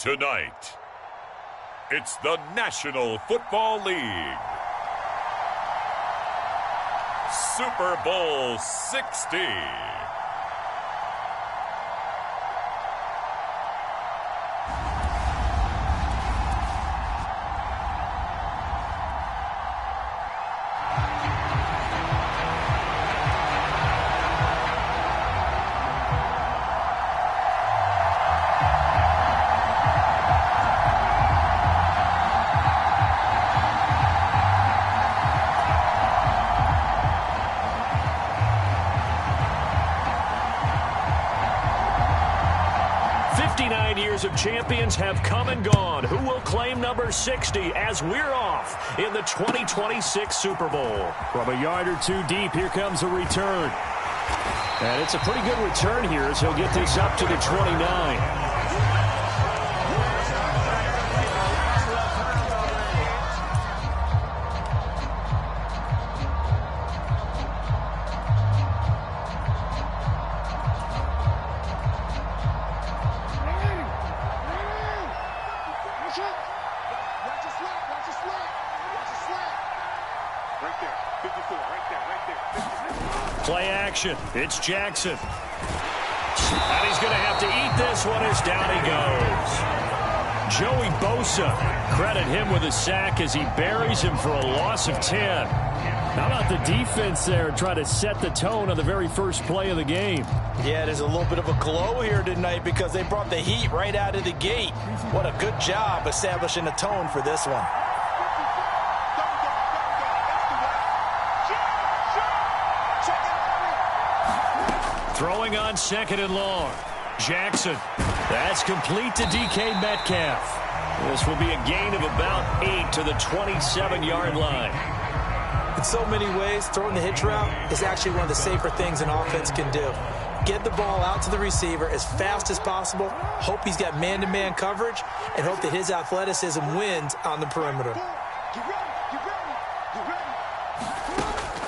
Tonight, it's the National Football League. Super Bowl 60. Of champions have come and gone. Who will claim number 60 as we're off in the 2026 Super Bowl? From a yard or two deep, here comes a return. And it's a pretty good return here as he'll get this up to the 29. Play action. It's Jackson. And he's going to have to eat this one as down he goes. Joey Bosa, credit him with a sack as he buries him for a loss of 10. How about the defense there trying to set the tone on the very first play of the game? Yeah, there's a little bit of a glow here tonight because they brought the heat right out of the gate. What a good job establishing a tone for this one. Throwing on second and long. Jackson. That's complete to DK Metcalf. This will be a gain of about 8 to the 27-yard line. In so many ways, throwing the hitch route is actually one of the safer things an offense can do. Get the ball out to the receiver as fast as possible, hope he's got man-to-man coverage, and hope that his athleticism wins on the perimeter.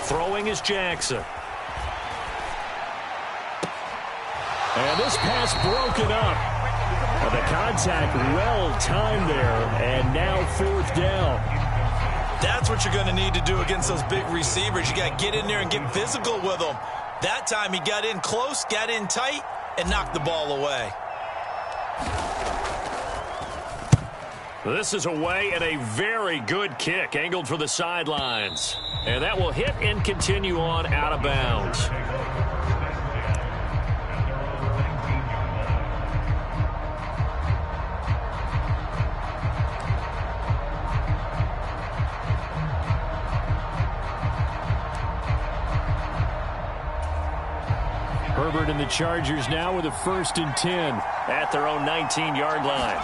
Throwing is Jackson. And this pass broken up. Well, the contact well-timed there, and now fourth down. That's what you're going to need to do against those big receivers. You got to get in there and get physical with them. That time he got in close, got in tight, and knocked the ball away. This is away and a very good kick angled for the sidelines. And that will hit and continue on out of bounds. Herbert and the Chargers now with a 1st and 10 at their own 19-yard line.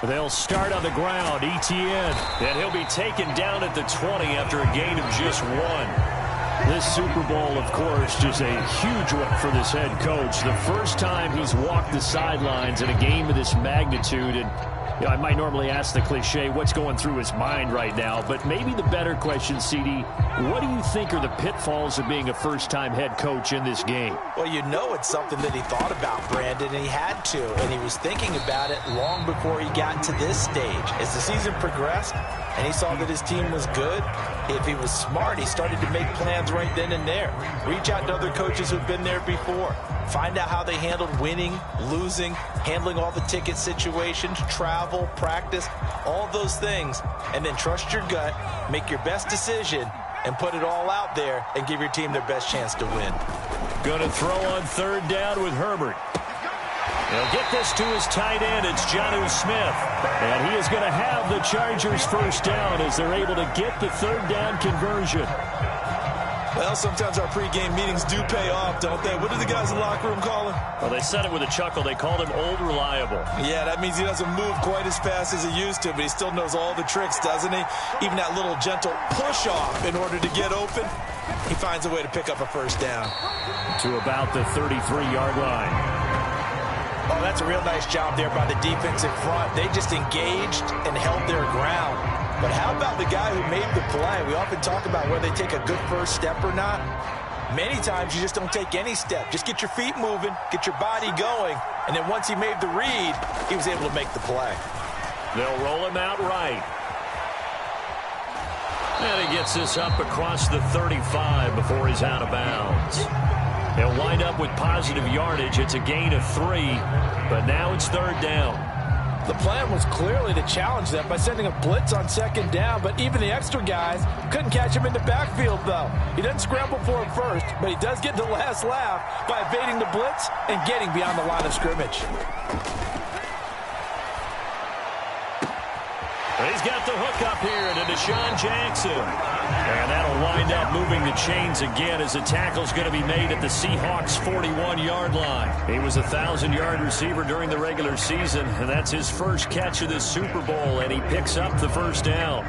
They'll start on the ground. Etienne. And he'll be taken down at the 20 after a gain of just 1. This Super Bowl, of course, just a huge one for this head coach. The first time he's walked the sidelines in a game of this magnitude. And you know, I might normally ask the cliche, what's going through his mind right now? But maybe the better question, CD, what do you think are the pitfalls of being a first-time head coach in this game? Well, you know it's something that he thought about, Brandon, and he had to. And he was thinking about it long before he got to this stage. As the season progressed and he saw that his team was good, if he was smart, he started to make plans right then and there. Reach out to other coaches who've been there before. Find out how they handled winning, losing, handling all the ticket situations, travel, practice, all those things. And then trust your gut, make your best decision, and put it all out there and give your team their best chance to win. Going to throw on 3rd down with Herbert. He'll get this to his tight end. It's Jonnu Smith. And he is going to have the Chargers 1st down as they're able to get the 3rd down conversion. Well, sometimes our pregame meetings do pay off, don't they? What do the guys in the locker room call him? Well, they said it with a chuckle. They called him Old Reliable. Yeah, that means he doesn't move quite as fast as he used to, but he still knows all the tricks, doesn't he? Even that little gentle push-off in order to get open, he finds a way to pick up a 1st down. To about the 33-yard line. Oh, that's a real nice job there by the defensive front. They just engaged and held their ground. But how about the guy who made the play? We often talk about whether they take a good first step or not. Many times you just don't take any step. Just get your feet moving, get your body going, and then once he made the read, he was able to make the play. They'll roll him out right. And he gets this up across the 35 before he's out of bounds. He'll wind up with positive yardage. It's a gain of 3, but now it's 3rd down. The plan was clearly to challenge them by sending a blitz on 2nd down, but even the extra guys couldn't catch him in the backfield, though. He doesn't scramble for it first, but he does get the last laugh by evading the blitz and getting beyond the line of scrimmage. He's got the hook up here to Deshaun Jackson. And that'll wind up moving the chains again as the tackle's going to be made at the Seahawks' 41-yard line. He was a 1,000-yard receiver during the regular season, and that's his first catch of this Super Bowl, and he picks up the 1st down.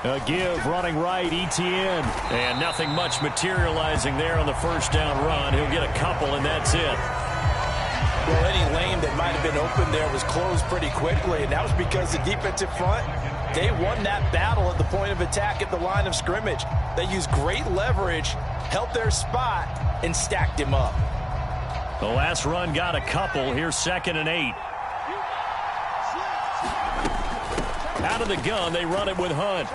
A give running right, Etienne. And nothing much materializing there on the 1st down run. He'll get a couple, and that's it. Well, any lane that might have been open there was closed pretty quickly, and that was because the defensive front, they won that battle at the point of attack at the line of scrimmage. They used great leverage, held their spot, and stacked him up. The last run got a couple. Here's 2nd and 8. Out of the gun, they run it with Hunt.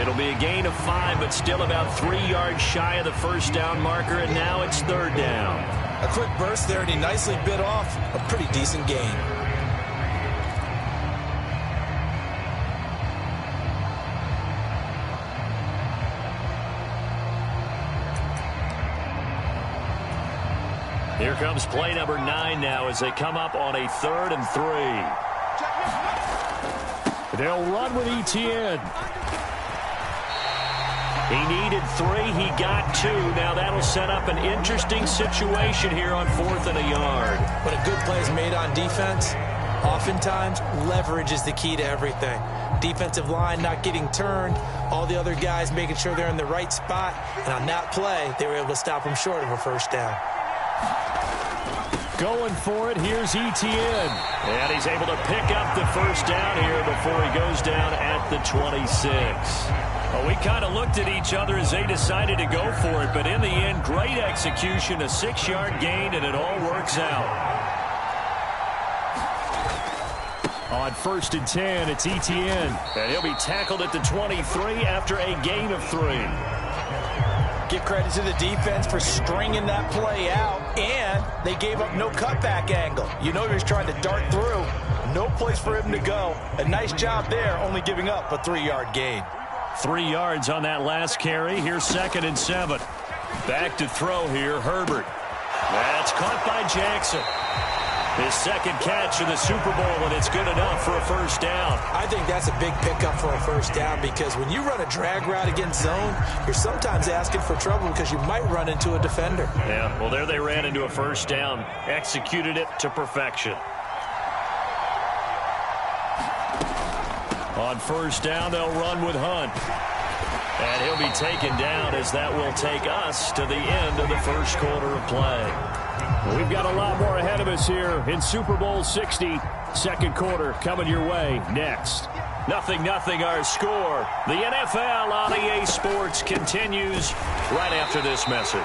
It'll be a gain of 5, but still about 3 yards shy of the 1st down marker, and now it's 3rd down. A quick burst there, and he nicely bit off a pretty decent gain. Here comes play number 9 now as they come up on a 3rd and 3. They'll run with Etienne. He needed 3. He got 2. Now that'll set up an interesting situation here on 4th and a yard. When a good play is made on defense, oftentimes leverage is the key to everything. Defensive line not getting turned, all the other guys making sure they're in the right spot, and on that play, they were able to stop him short of a 1st down. Going for it, here's Etienne. And he's able to pick up the 1st down here before he goes down at the 26. Well, we kind of looked at each other as they decided to go for it, but in the end, great execution, a 6-yard gain, and it all works out. On 1st and 10, it's Etienne. And he'll be tackled at the 23 after a gain of 3. Give credit to the defense for stringing that play out, and they gave up no cutback angle. You know he was trying to dart through. No place for him to go. A nice job there, only giving up a 3-yard gain. 3 yards on that last carry. Here's 2nd and 7. Back to throw here, Herbert. That's caught by Jackson. His 2nd catch of the Super Bowl, and it's good enough for a 1st down. I think that's a big pickup for a 1st down because when you run a drag route against zone, you're sometimes asking for trouble because you might run into a defender. Yeah, well, there they ran into a 1st down. Executed it to perfection. On 1st down, they'll run with Hunt. And he'll be taken down as that will take us to the end of the 1st quarter of play. We've got a lot more ahead of us here in Super Bowl 60. 2nd quarter coming your way next. 0-0 our score. The NFL on EA Sports continues right after this message.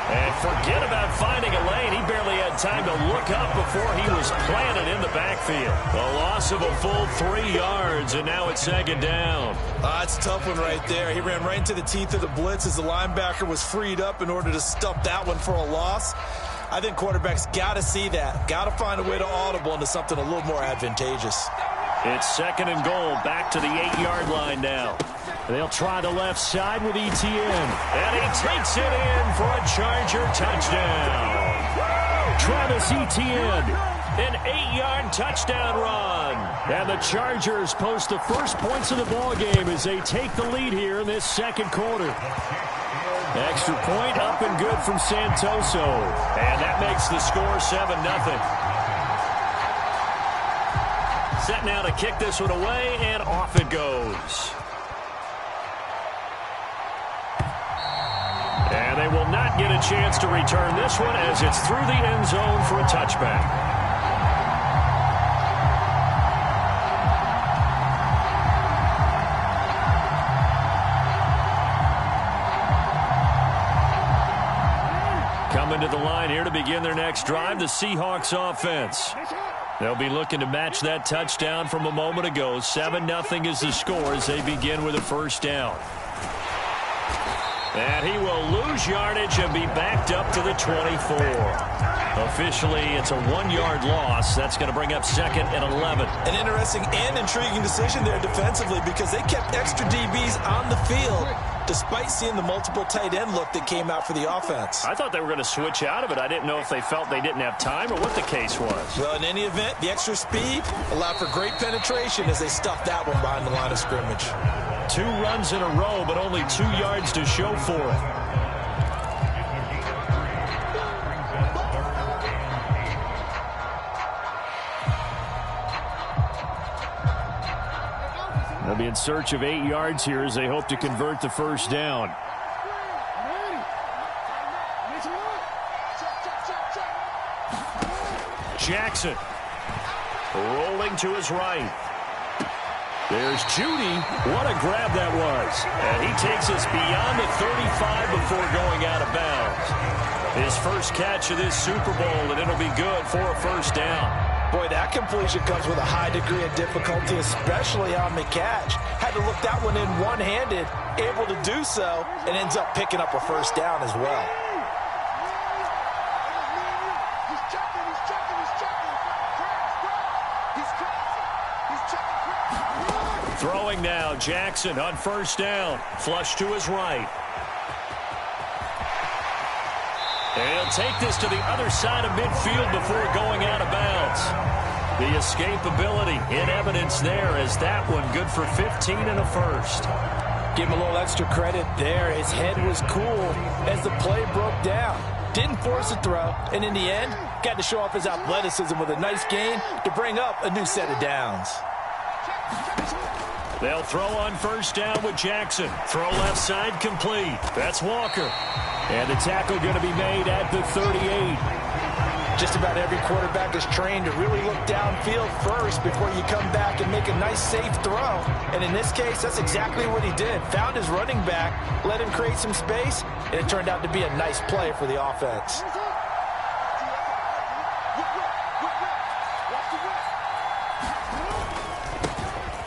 And forget about finding a lane. He barely had time to look up before he was planted in the backfield. A loss of a full 3 yards, and now it's 2nd down. It's a tough one right there. He ran right into the teeth of the blitz as the linebacker was freed up in order to stop that one for a loss. I think quarterbacks got to see that. Got to find a way to audible into something a little more advantageous. It's 2nd and goal. Back to the 8-yard line now. They'll try the left side with Etienne. And he takes it in for a Charger touchdown. Travis Etienne, an 8-yard touchdown run. And the Chargers post the first points of the ballgame as they take the lead here in this 2nd quarter. Extra point up and good from Santoso. And that makes the score 7-0. Set now to kick this one away, and off it goes. And they will not get a chance to return this one as it's through the end zone for a touchback. their next drive, the Seahawks offense. They'll be looking to match that touchdown from a moment ago. 7-0 is the score as they begin with a first down. And he will lose yardage and be backed up to the 24. Officially, it's a 1-yard loss. That's going to bring up 2nd and 11. An interesting and intriguing decision there defensively because they kept extra DBs on the field despite seeing the multiple tight end look that came out for the offense. I thought they were going to switch out of it. I didn't know if they felt they didn't have time or what the case was. Well, in any event, the extra speed allowed for great penetration as they stuffed that one behind the line of scrimmage. 2 runs in a row, but only 2 yards to show for it. They'll be in search of 8 yards here as they hope to convert the first down. Jackson rolling to his right. There's Judy. What a grab that was. And he takes us beyond the 35 before going out of bounds. His first catch of this Super Bowl, and it'll be good for a first down. Boy, that completion comes with a high degree of difficulty, especially on the catch. Had to look that one in one-handed, able to do so, and ends up picking up a first down as well. Throwing now, Jackson on first down. Flush to his right. And he'll take this to the other side of midfield before going out of bounds. The escapability in evidence there as that one good for 15 and a first. Give him a little extra credit there. His head was cool as the play broke down. Didn't force a throw, and in the end, got to show off his athleticism with a nice gain to bring up a new set of downs. They'll throw on first down with Jackson. Throw left side complete. That's Walker. And the tackle going to be made at the 38. Just about every quarterback is trained to really look downfield first before you come back and make a nice, safe throw. And in this case, that's exactly what he did. Found his running back, let him create some space, and it turned out to be a nice play for the offense.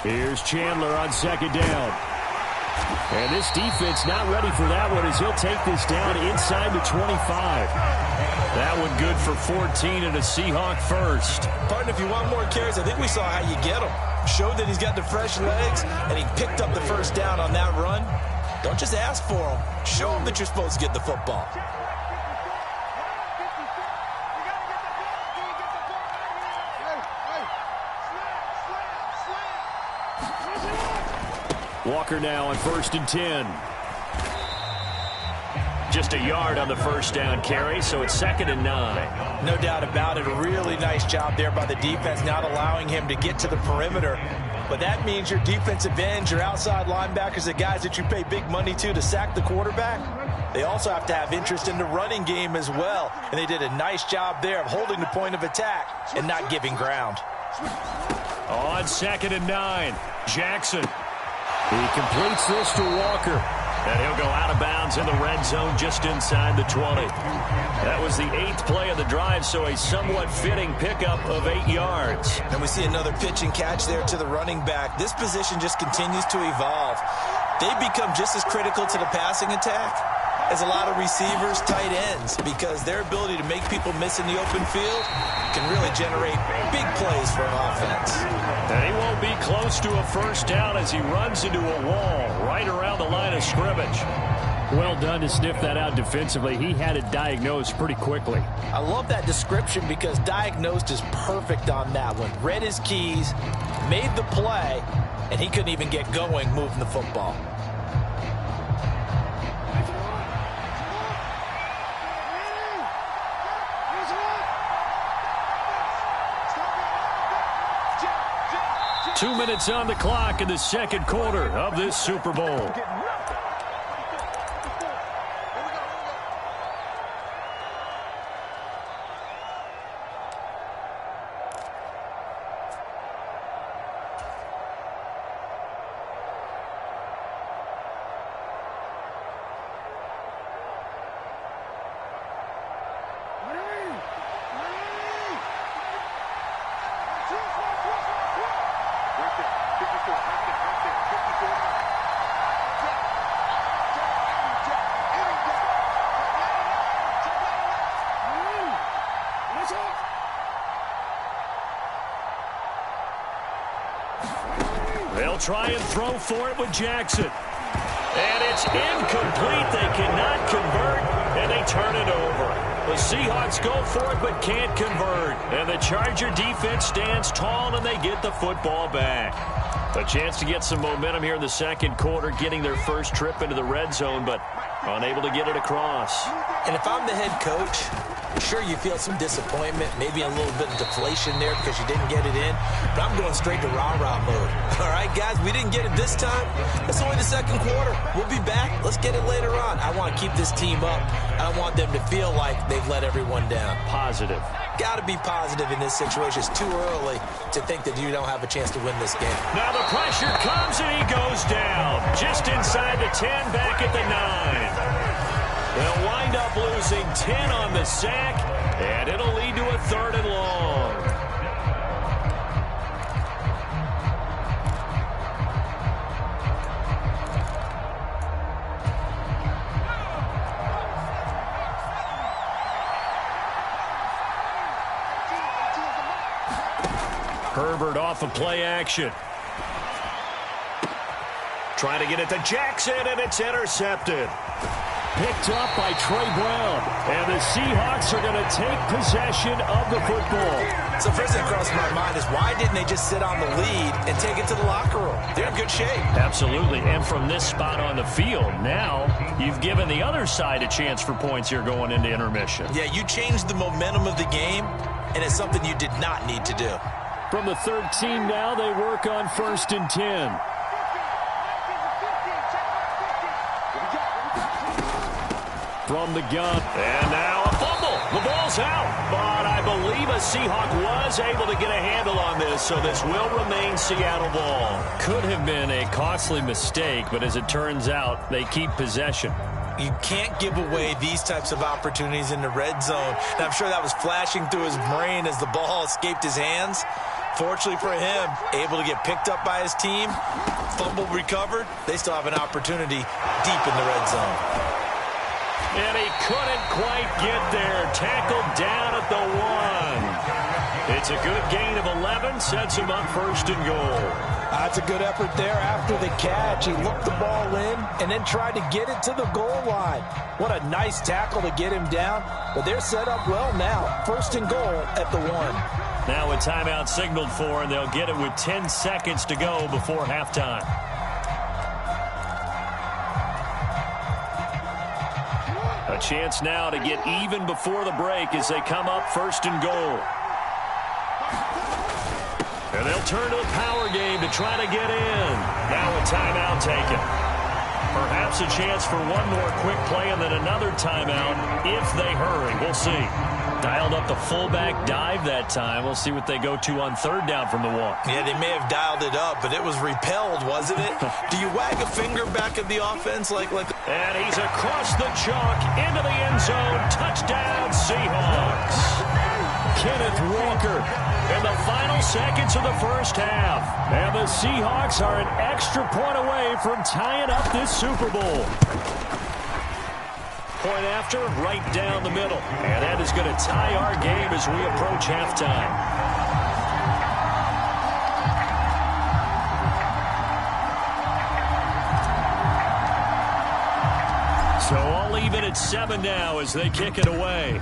Here's Chandler on second down. And this defense not ready for that one as he'll take this down inside the 25. That one good for 14 and a Seahawk first. Partner, if you want more carries, I think we saw how you get him. Showed that he's got the fresh legs, and he picked up the first down on that run. Don't just ask for him. Show him that you're supposed to get the football. Walker now on 1st and 10. Just a yard on the first down carry, so it's 2nd and 9. No doubt about it. A really nice job there by the defense, not allowing him to get to the perimeter. But that means your defensive ends, your outside linebackers, the guys that you pay big money to sack the quarterback, they also have to have interest in the running game as well. And they did a nice job there of holding the point of attack and not giving ground. On 2nd and 9, Jackson. He completes this to Walker. And he'll go out of bounds in the red zone just inside the 20. That was the 8th play of the drive, so a somewhat fitting pickup of 8 yards. And we see another pitch and catch there to the running back. This position just continues to evolve. They become just as critical to the passing attack as a lot of receivers, tight ends, because their ability to make people miss in the open field can really generate big plays for an offense. And he won't be close to a first down as he runs into a wall right around the line of scrimmage. Well done to sniff that out defensively. He had it diagnosed pretty quickly. I love that description because diagnosed is perfect on that one. Read his keys, made the play, and he couldn't even get going moving the football. Two minutes on the clock in the second quarter of this Super Bowl. They'll try and throw for it with Jackson. And it's incomplete. They cannot convert, and they turn it over. The Seahawks go for it but can't convert. And the Charger defense stands tall, and they get the football back. A chance to get some momentum here in the second quarter, getting their first trip into the red zone, but unable to get it across. And if I'm the head coach, sure, you feel some disappointment, maybe a little bit of deflation there because you didn't get it in, but I'm going straight to rah-rah mode. All right, guys, we didn't get it this time. It's only the second quarter. We'll be back. Let's get it later on. I want to keep this team up. I don't want them to feel like they've let everyone down. Positive. Got to be positive in this situation. It's too early to think that you don't have a chance to win this game. Now the pressure comes, and he goes down. Just inside the 10, back at the 9. They'll wind up losing 10 on the sack, and it'll lead to a 3rd and long. Herbert off of play action. Trying to get it to Jackson, and it's intercepted. Picked up by Trey Brown. And the Seahawks are going to take possession of the football. So first thing across my mind is why didn't they just sit on the lead and take it to the locker room? They're in good shape. Absolutely. And from this spot on the field, now you've given the other side a chance for points here going into intermission. Yeah, you changed the momentum of the game, and it's something you did not need to do. From the 13 now, they work on 1st and 10. From the gun. And now a fumble. The ball's out. But I believe a Seahawk was able to get a handle on this, so this will remain Seattle ball. Could have been a costly mistake, but as it turns out, they keep possession. You can't give away these types of opportunities in the red zone. And I'm sure that was flashing through his brain as the ball escaped his hands. Fortunately for him, able to get picked up by his team, fumble recovered. They still have an opportunity deep in the red zone. And he couldn't quite get there. Tackled down at the 1. It's a good gain of 11. Sets him up 1st and goal. That's a good effort there after the catch. He looked the ball in and then tried to get it to the goal line. What a nice tackle to get him down. But they're set up well now. 1st and goal at the 1. Now a timeout signaled for, and they'll get it with 10 seconds to go before halftime. A chance now to get even before the break as they come up 1st and goal. And they'll turn to the power game to try to get in. Now a timeout taken. Perhaps a chance for one more quick play and then another timeout if they hurry. We'll see. Dialed up the fullback dive that time. We'll see what they go to on 3rd down from the 1. Yeah, they may have dialed it up, but it was repelled, wasn't it? Do you wag a finger back at the offense like? And he's across the chalk into the end zone. Touchdown, Seahawks. Kenneth Walker in the final seconds of the first half. And the Seahawks are an extra point away from tying up this Super Bowl. Point after, right down the middle. And that is going to tie our game as we approach halftime. So all even at 7 now as they kick it away.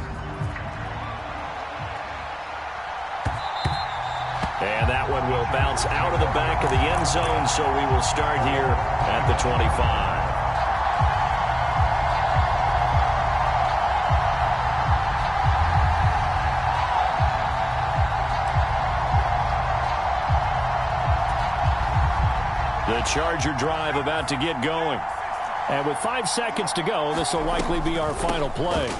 And that one will bounce out of the back of the end zone, so we will start here at the 25. The Charger drive about to get going. And with 5 seconds to go, this will likely be our final play.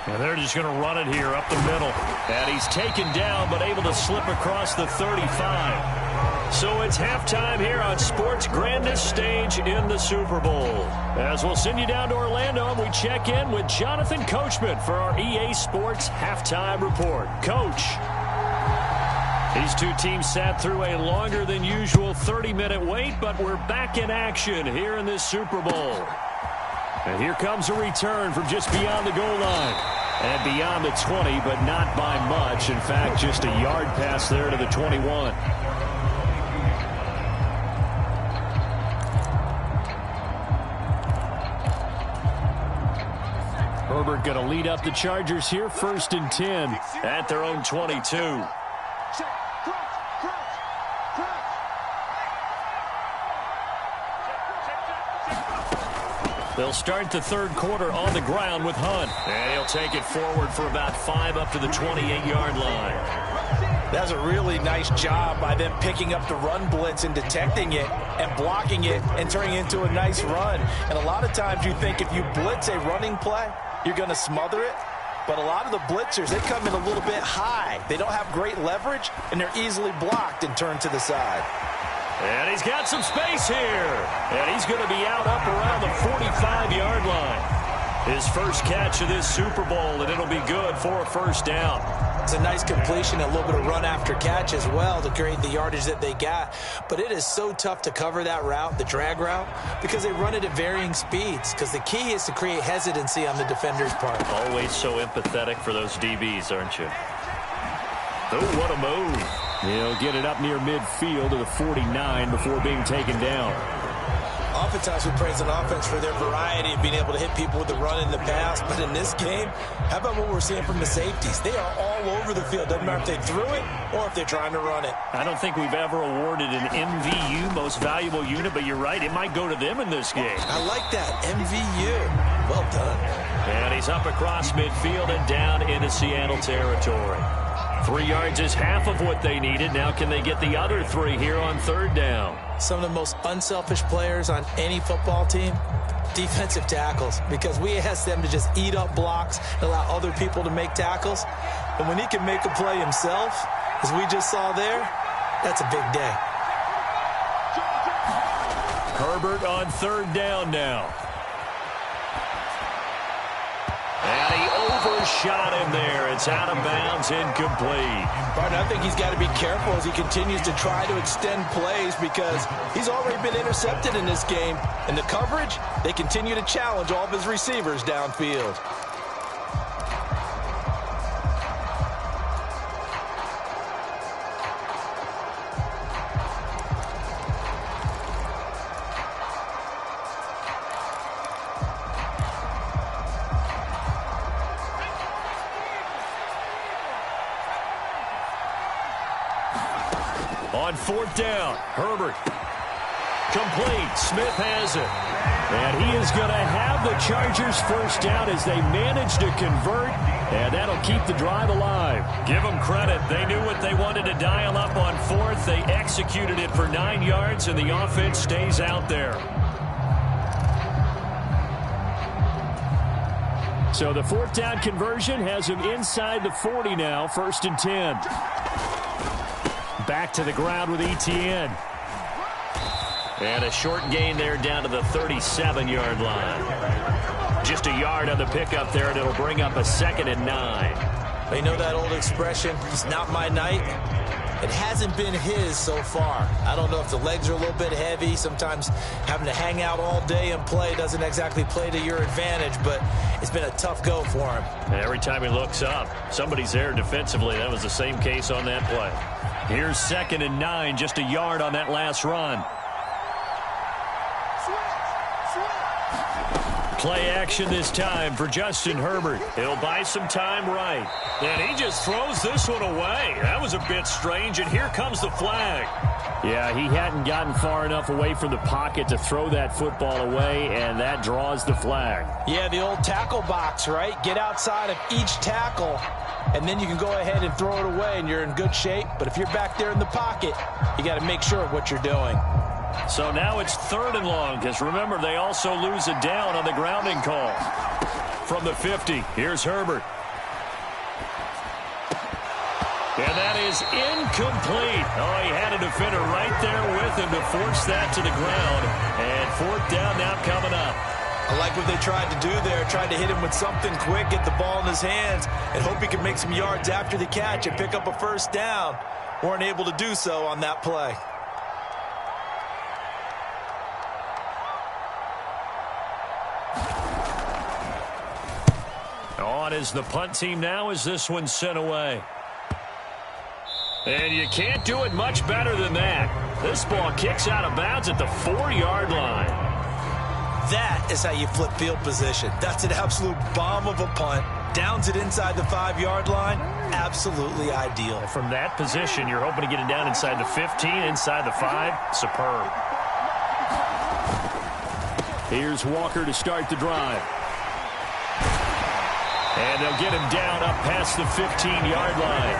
And they're just going to run it here up the middle. And he's taken down, but able to slip across the 35. So it's halftime here on sports' grandest stage in the Super Bowl. As we'll send you down to Orlando, and we check in with Jonathan Coachman for our EA Sports Halftime Report. Coach. These two teams sat through a longer than usual 30-minute wait, but we're back in action here in this Super Bowl. And here comes a return from just beyond the goal line. And beyond the 20, but not by much. In fact, just a yard pass there to the 21. Herbert going to lead up the Chargers here, 1st and 10 at their own 22. They'll start the third quarter on the ground with Hunt. And he'll take it forward for about 5 up to the 28-yard line. That's a really nice job by them picking up the run blitz and detecting it and blocking it and turning it into a nice run. And a lot of times you think if you blitz a running play, you're going to smother it. But a lot of the blitzers, they come in a little bit high. They don't have great leverage, and they're easily blocked and turned to the side. And he's got some space here. And he's going to be out up around the 45-yard line. His first catch of this Super Bowl, and it'll be good for a first down. It's a nice completion, a little bit of run after catch as well to create the yardage that they got. But it is so tough to cover that route, the drag route, because they run it at varying speeds. Because the key is to create hesitancy on the defender's part. Always so empathetic for those DBs, aren't you? Oh, what a move. He'll get it up near midfield to the 49 before being taken down. Oftentimes we praise an offense for their variety of being able to hit people with the run in the pass. But in this game, how about what we're seeing from the safeties? They are all over the field. Doesn't matter if they threw it or if they're trying to run it. I don't think we've ever awarded an MVU, most valuable unit, but you're right, it might go to them in this game. I like that, MVU. Well done. And he's up across midfield and down into Seattle territory. 3 yards is half of what they needed. Now can they get the other 3 here on third down? Some of the most unselfish players on any football team, defensive tackles, because we ask them to just eat up blocks and allow other people to make tackles. And when he can make a play himself, as we just saw there, that's a big day. Herbert on third down now. And he overshot him there. It's out of bounds, incomplete. Barton, I think he's got to be careful as he continues to try to extend plays because he's already been intercepted in this game. And the coverage, they continue to challenge all of his receivers downfield. On fourth down, Herbert. Complete. Smith has it. And he is going to have the Chargers first down as they manage to convert. And that'll keep the drive alive. Give them credit. They knew what they wanted to dial up on fourth. They executed it for 9 yards, and the offense stays out there. So the fourth down conversion has him inside the 40 now, 1st and 10. Back to the ground with Etienne. And a short gain there down to the 37-yard line. Just a yard on the pickup there, and it'll bring up a 2nd and 9. They know that old expression, it's not my night. It hasn't been his so far. I don't know if the legs are a little bit heavy. Sometimes having to hang out all day and play doesn't exactly play to your advantage, but it's been a tough go for him. And every time he looks up, somebody's there defensively. That was the same case on that play. Here's 2nd and 9, just a yard on that last run. Play action this time for Justin Herbert. He'll buy some time right. And he just throws this one away. That was a bit strange, and here comes the flag. Yeah, he hadn't gotten far enough away from the pocket to throw that football away, and that draws the flag. Yeah, the old tackle box, right? Get outside of each tackle, and then you can go ahead and throw it away, and you're in good shape. But if you're back there in the pocket, you got to make sure of what you're doing. So now it's 3rd and long, because remember, they also lose a down on the grounding call. From the 50, here's Herbert. And that is incomplete. Oh, he had a defender right there with him to force that to the ground. And 4th down now coming up. I like what they tried to do there. Tried to hit him with something quick, get the ball in his hands, and hope he could make some yards after the catch and pick up a first down. Weren't able to do so on that play. On is the punt team now as this one's sent away. And you can't do it much better than that. This ball kicks out of bounds at the 4-yard line. That is how you flip field position. That's an absolute bomb of a punt. Downs it inside the 5-yard line. Absolutely ideal. From that position, you're hoping to get it down inside the 15, inside the 5. Superb. Here's Walker to start the drive. And they'll get him down up past the 15-yard line.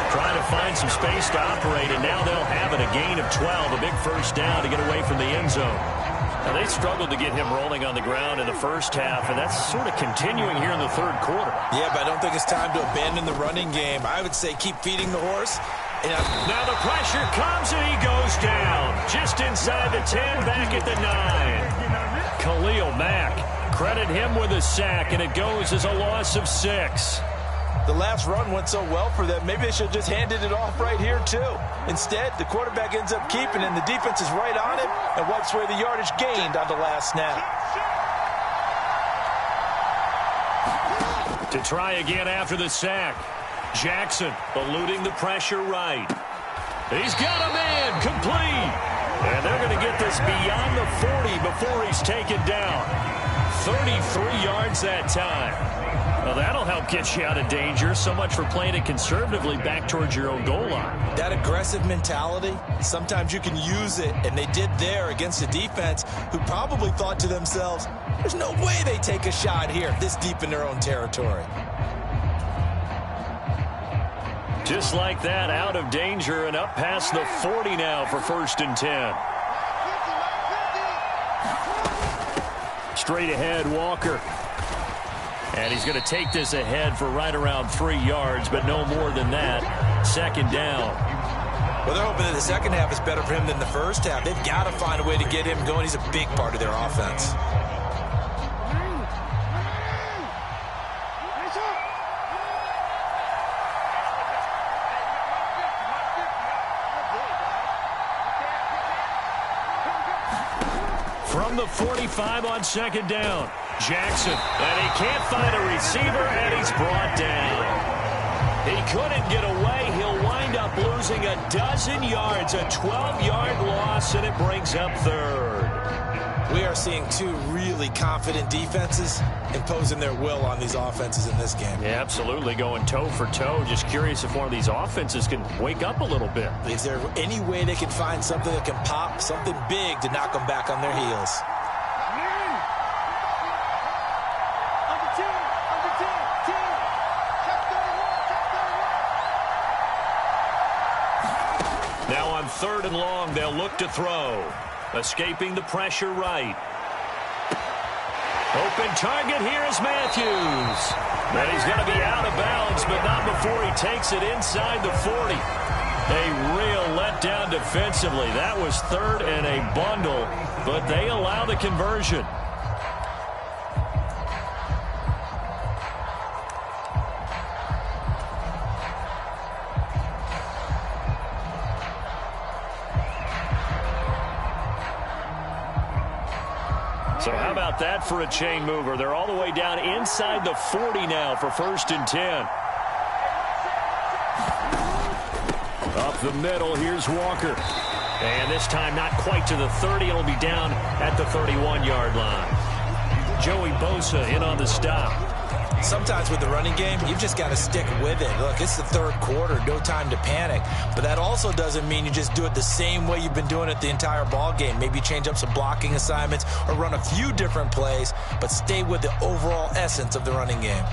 Trying to find some space to operate, and now they'll have it. A gain of 12, a big first down to get away from the end zone. Now, they struggled to get him rolling on the ground in the first half, and that's sort of continuing here in the third quarter. Yeah, but I don't think it's time to abandon the running game. I would say keep feeding the horse. Now the pressure comes, and he goes down. Just inside the 10, back at the 9. Khalil Mack, credit him with a sack, and it goes as a loss of 6. The last run went so well for them, maybe they should have just handed it off right here, too. Instead, the quarterback ends up keeping it, and the defense is right on him and wipes away the yardage gained on the last snap. To try again after the sack. Jackson eluding the pressure right. He's got a man complete. And they're going to get this beyond the 40 before he's taken down. 33 yards that time. Well, that'll help get you out of danger. So much for playing it conservatively back towards your own goal line. That aggressive mentality, sometimes you can use it, and they did there against a defense who probably thought to themselves, there's no way they take a shot here this deep in their own territory. Just like that, out of danger and up past the 40 now for 1st and 10. Straight ahead, Walker. And he's going to take this ahead for right around 3 yards, but no more than that. 2nd down. Well, they're hoping that the second half is better for him than the first half. They've got to find a way to get him going. He's a big part of their offense. From the 45 on 2nd down. Jackson, and he can't find a receiver, and he's brought down. He couldn't get away. He'll wind up losing a dozen yards, a 12-yard loss, and it brings up 3rd. We are seeing two really confident defenses imposing their will on these offenses in this game. Yeah, absolutely, going toe for toe. Just curious if one of these offenses can wake up a little bit. Is there any way they can find something that can pop, something big to knock them back on their heels? Now on 3rd and long, they'll look to throw. Escaping the pressure right. Open target here is Matthews. And he's going to be out of bounds, but not before he takes it inside the 40. A real letdown defensively. That was 3rd and a bundle, but they allow the conversion. So how about that for a chain mover? They're all the way down inside the 40 now for 1st and 10. Up the middle, here's Walker. And this time not quite to the 30. It'll be down at the 31-yard line. Joey Bosa in on the stop. Sometimes with the running game, you've just got to stick with it. Look, it's the 3rd quarter, no time to panic. But that also doesn't mean you just do it the same way you've been doing it the entire ball game. Maybe change up some blocking assignments or run a few different plays, but stay with the overall essence of the running game.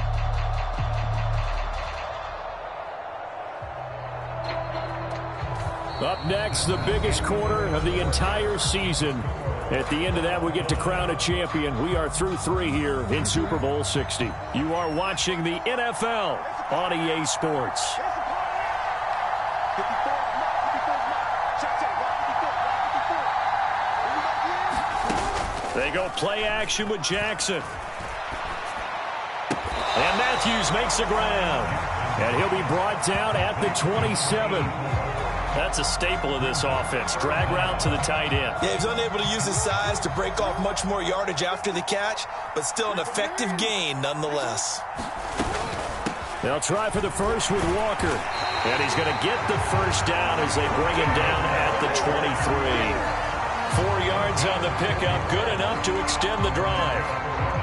Up next, the biggest quarter of the entire season. At the end of that, we get to crown a champion. We are through 3 here in Super Bowl 60. You are watching the NFL on EA Sports. They go play action with Jackson. And Matthews makes the ground. And he'll be brought down at the 27. That's a staple of this offense. Drag route to the tight end. Yeah, he's unable to use his size to break off much more yardage after the catch, but still an effective gain nonetheless. They'll try for the first with Walker. And he's going to get the first down as they bring him down at the 23. 4 yards on the pickup, good enough to extend the drive.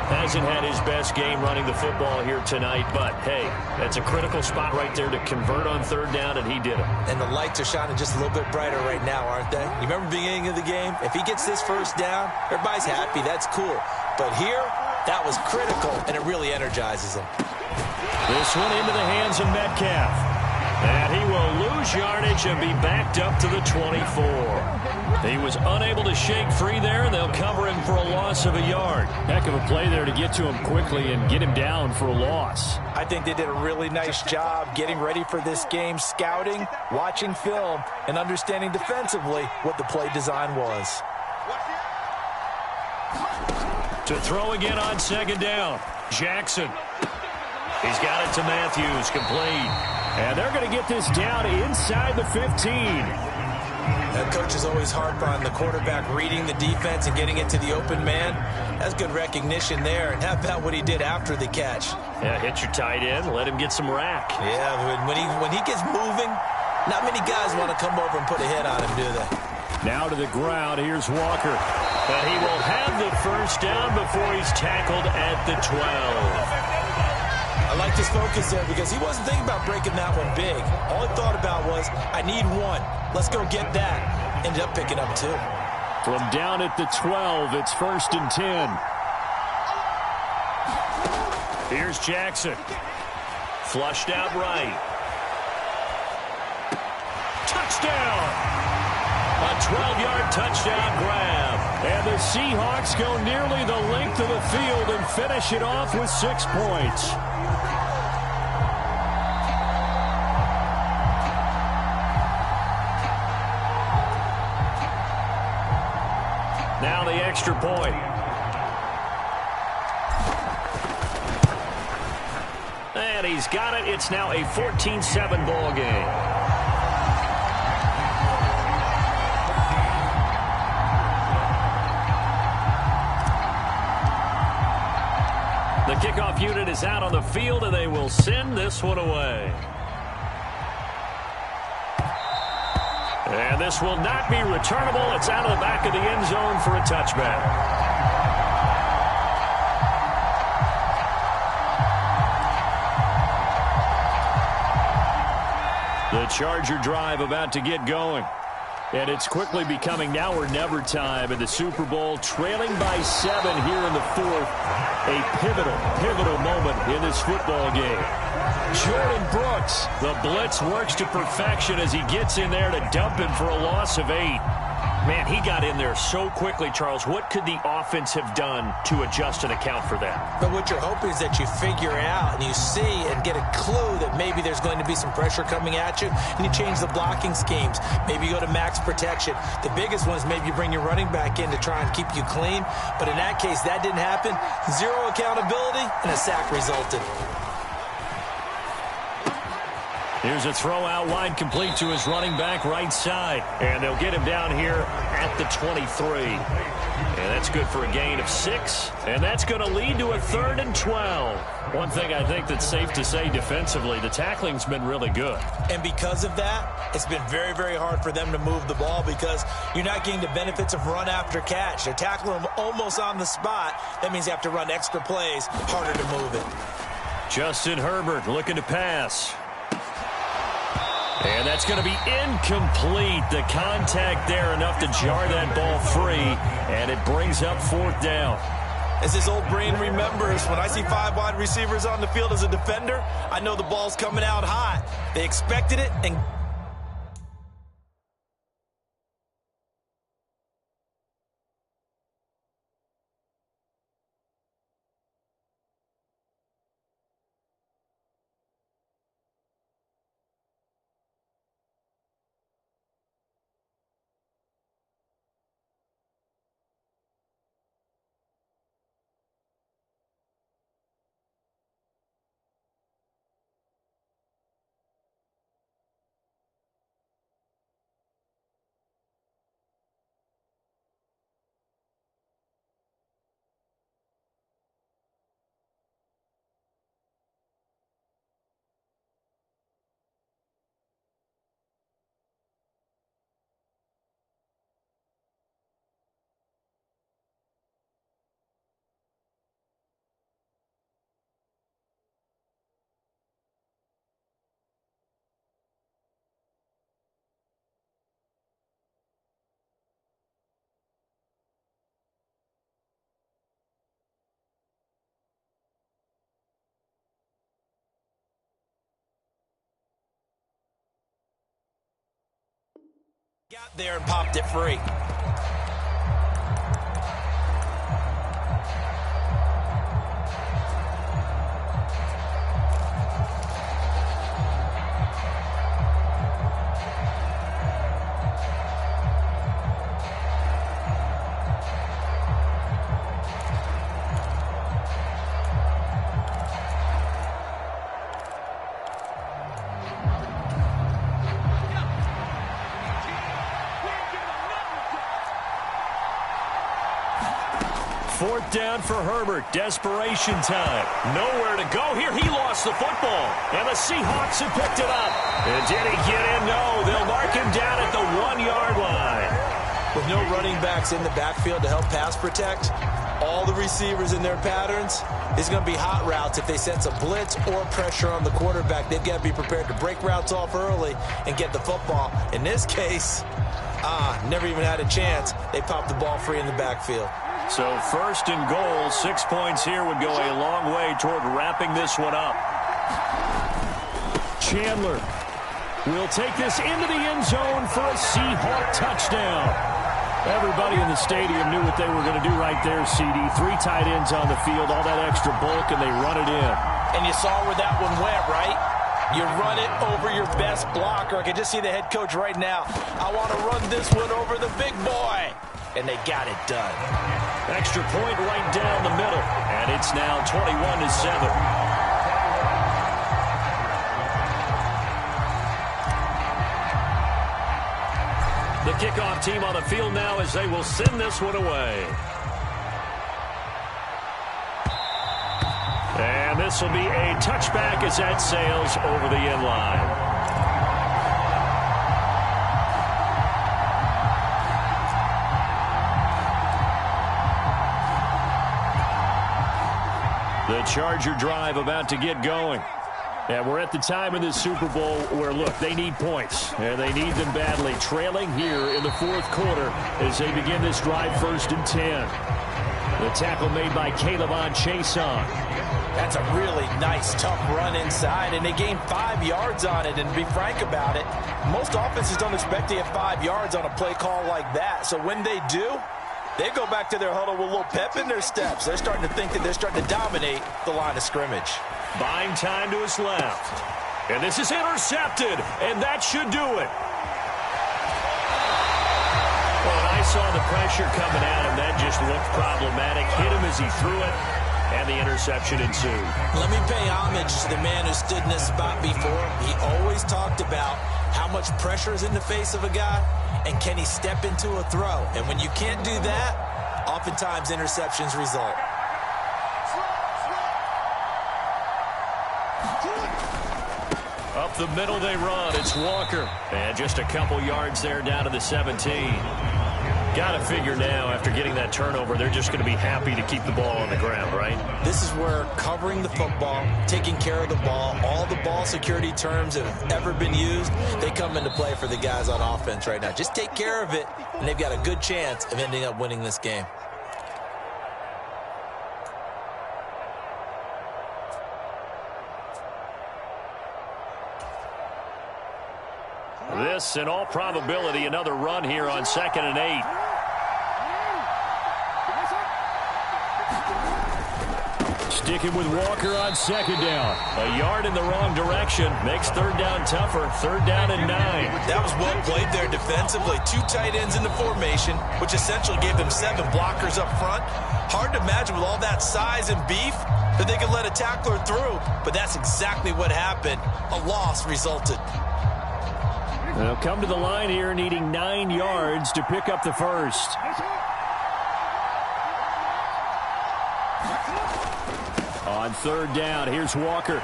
Hasn't had his best game running the football here tonight, but, hey, that's a critical spot right there to convert on third down, and he did it. And the lights are shining just a little bit brighter right now, aren't they? You remember the beginning of the game? If he gets this first down, everybody's happy. That's cool. But here, that was critical, and it really energizes him. This one into the hands of Metcalf. And he will lose yardage and be backed up to the 24. He was unable to shake free there, and they'll cover him for a loss of a yard. Heck of a play there to get to him quickly and get him down for a loss. I think they did a really nice job getting ready for this game, scouting, watching film, and understanding defensively what the play design was. To throw again on second down, Jackson. He's got it to Matthews, complete. And they're going to get this down inside the 15. That coach is always harp on the quarterback reading the defense and getting it to the open man. That's good recognition there. And how about what he did after the catch? Yeah, hit your tight end, let him get some rack. Yeah, when he gets moving, not many guys want to come over and put a hit on him, do they? Now to the ground, here's Walker. And he will have the first down before he's tackled at the 12. I liked his focus there because he wasn't thinking about breaking that one big. All he thought about was, I need one. Let's go get that. Ended up picking up 2. From down at the 12, it's 1st and 10. Here's Jackson. Flushed out right. Touchdown! A 12-yard touchdown grab. And the Seahawks go nearly the length of the field and finish it off with 6 points. Now the extra point. And he's got it. It's now a 14-7 ball game. The kickoff unit is out on the field, and they will send this one away. And this will not be returnable. It's out of the back of the end zone for a touchback. The Charger drive about to get going. And it's quickly becoming now or never time in the Super Bowl, trailing by 7 here in the 4th. A pivotal moment in this football game. Jordan Brooks. The blitz works to perfection as he gets in there to dump him for a loss of 8. Man, he got in there so quickly, Charles. What could the offense have done to adjust and account for that? But what you're hoping is that you figure out and you see and get a clue that maybe there's going to be some pressure coming at you, and you change the blocking schemes. Maybe you go to max protection. The biggest one is maybe you bring your running back in to try and keep you clean. But in that case, that didn't happen. 0 accountability, and a sack resulted. Here's a throw out wide, complete to his running back right side. And they'll get him down here at the 23. And that's good for a gain of 6. And that's going to lead to a 3rd and 12. One thing I think that's safe to say defensively, the tackling's been really good. And because of that, it's been very, very hard for them to move the ball because you're not getting the benefits of run after catch. They're tackling them almost on the spot. That means you have to run extra plays, harder to move it. Justin Herbert looking to pass. And that's going to be incomplete. The contact there enough to jar that ball free, and it brings up 4th down. As his old brain remembers, when I see 5 wide receivers on the field as a defender, I know the ball's coming out hot. They expected it, and Got there and popped it free. Fourth down for Herbert. Desperation time. Nowhere to go here. He lost the football. And the Seahawks have picked it up. And did he get in? No. They'll mark him down at the 1-yard line. With no running backs in the backfield to help pass protect, all the receivers in their patterns, it's going to be hot routes if they sense a blitz or pressure on the quarterback. They've got to be prepared to break routes off early and get the football. In this case, never even had a chance. They popped the ball free in the backfield. So first and goal, 6 points here would go a long way toward wrapping this one up. Chandler will take this into the end zone for a Seahawk touchdown. Everybody in the stadium knew what they were going to do right there, CD. 3 tight ends on the field, all that extra bulk, and they run it in. And you saw where that one went, right? You run it over your best blocker. I can just see the head coach right now. I want to run this one over the big boy. And they got it done. Extra point right down the middle. And it's now 21-7. The kickoff team on the field now as they will send this one away. And this will be a touchback as that sails over the end line. The Charger drive about to get going. And we're at the time in this Super Bowl where, look, they need points. And they need them badly. Trailing here in the fourth quarter as they begin this drive 1st and 10. The tackle made by Caleb on Chason. That's a really nice, tough run inside, and they gained 5 yards on it. And to be frank about it, most offenses don't expect to get 5 yards on a play call like that. So when they do, they go back to their huddle with a little pep in their steps. They're starting to think that they're starting to dominate the line of scrimmage. Buying time to his left. And this is intercepted, and that should do it. Well, and I saw the pressure coming at him. That just looked problematic. Hit him as he threw it, and the interception ensued. Let me pay homage to the man who stood in this spot before. He always talked about how much pressure is in the face of a guy, and can he step into a throw? And when you can't do that, oftentimes interceptions result. Up the middle they run. It's Walker. And just a couple yards there down to the 17. Got to figure now, after getting that turnover, they're just going to be happy to keep the ball on the ground, right? This is where covering the football, taking care of the ball, all the ball security terms that have ever been used, they come into play for the guys on offense right now. Just take care of it, and they've got a good chance of ending up winning this game. This, in all probability, another run here on 2nd and 8. Sticking with Walker on 2nd down. A yard in the wrong direction. Makes 3rd down tougher. 3rd down and 9. That was well played there defensively. 2 tight ends in the formation, which essentially gave them 7 blockers up front. Hard to imagine with all that size and beef that they could let a tackler through. But that's exactly what happened. A loss resulted. They'll come to the line here needing 9 yards to pick up the first. On 3rd down, here's Walker.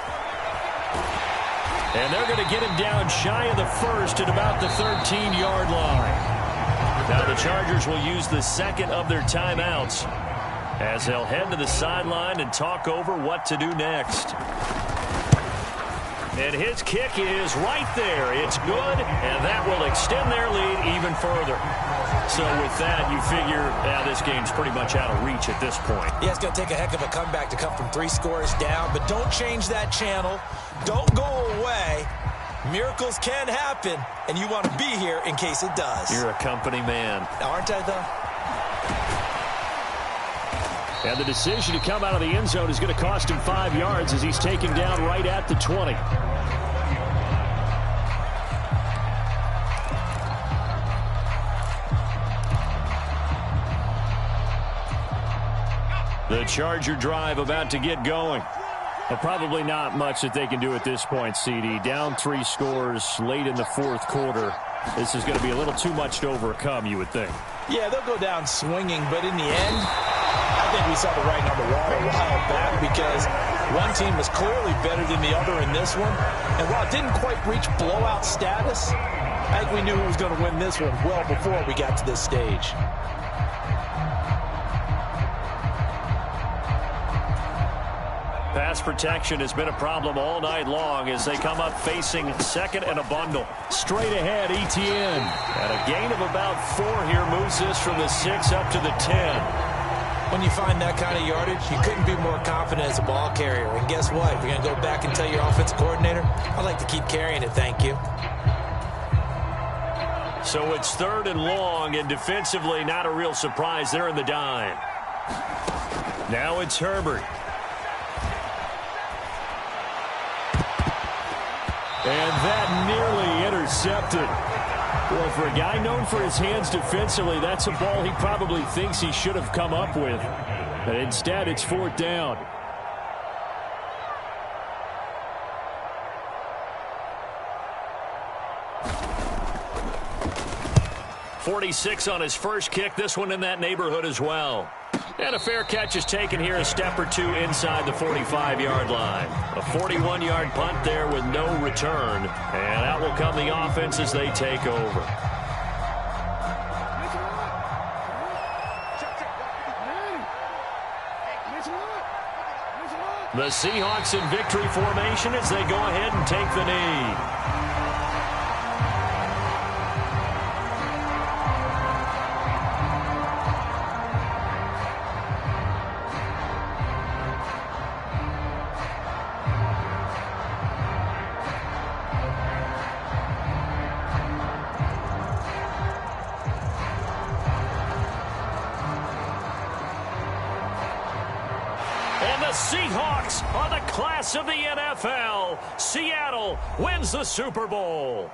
And they're going to get him down shy of the first at about the 13-yard line. Now the Chargers will use the 2nd of their timeouts as they'll head to the sideline and talk over what to do next. And his kick is right there. It's good, and that will extend their lead even further. So with that, you figure, this game's pretty much out of reach at this point. Yeah, it's going to take a heck of a comeback to come from 3 scores down, but don't change that channel. Don't go away. Miracles can happen, and you want to be here in case it does. You're a company man. Aren't I, though? And the decision to come out of the end zone is going to cost him 5 yards as he's taken down right at the 20. The Charger drive about to get going. Well, probably not much that they can do at this point, CD. Down 3 scores late in the fourth quarter. This is going to be a little too much to overcome, you would think. Yeah, they'll go down swinging, but in the end, I think we saw the writing on the wall a while back because one team was clearly better than the other in this one. And while it didn't quite reach blowout status, I think we knew who was going to win this one well before we got to this stage. Pass protection has been a problem all night long as they come up facing second and a bundle. Straight ahead, Etienne. And a gain of about 4 here moves this from the 6 up to the 10. When you find that kind of yardage, you couldn't be more confident as a ball carrier. And guess what? If you're going to go back and tell your offensive coordinator, I'd like to keep carrying it, thank you. So it's 3rd and long, and defensively not a real surprise. They're in the dime. Now it's Herbert. And that nearly intercepted. Well, for a guy known for his hands defensively, that's a ball he probably thinks he should have come up with. But instead, it's 4th down. .46 on his first kick. This one in that neighborhood as well. And a fair catch is taken here, a step or two inside the 45-yard line. A 41-yard punt there with no return. And out will come the offense as they take over. The Seahawks in victory formation as they go ahead and take the knee. The Seahawks are the class of the NFL. Seattle wins the Super Bowl.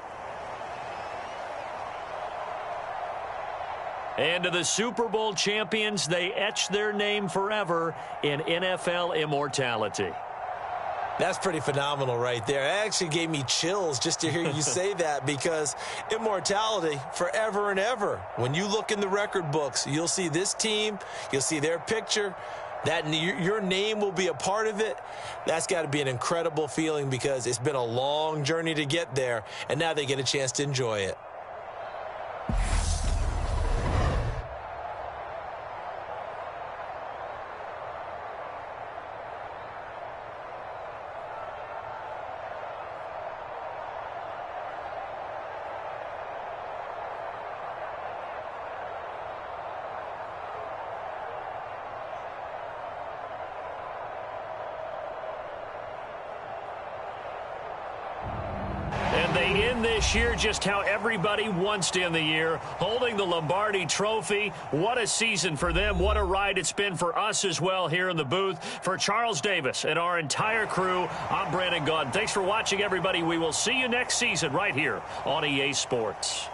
And to the Super Bowl champions, they etch their name forever in NFL immortality. That's pretty phenomenal right there. It actually gave me chills just to hear you say that because immortality forever and ever. When you look in the record books, you'll see this team, you'll see their picture. That your name will be a part of it. That's got to be an incredible feeling because it's been a long journey to get there, and now they get a chance to enjoy it. They end this year just how everybody wants to end the year, holding the Lombardi Trophy. What a season for them. What a ride it's been for us as well here in the booth. For Charles Davis and our entire crew, I'm Brandon Gaudin. Thanks for watching, everybody. We will see you next season right here on EA Sports.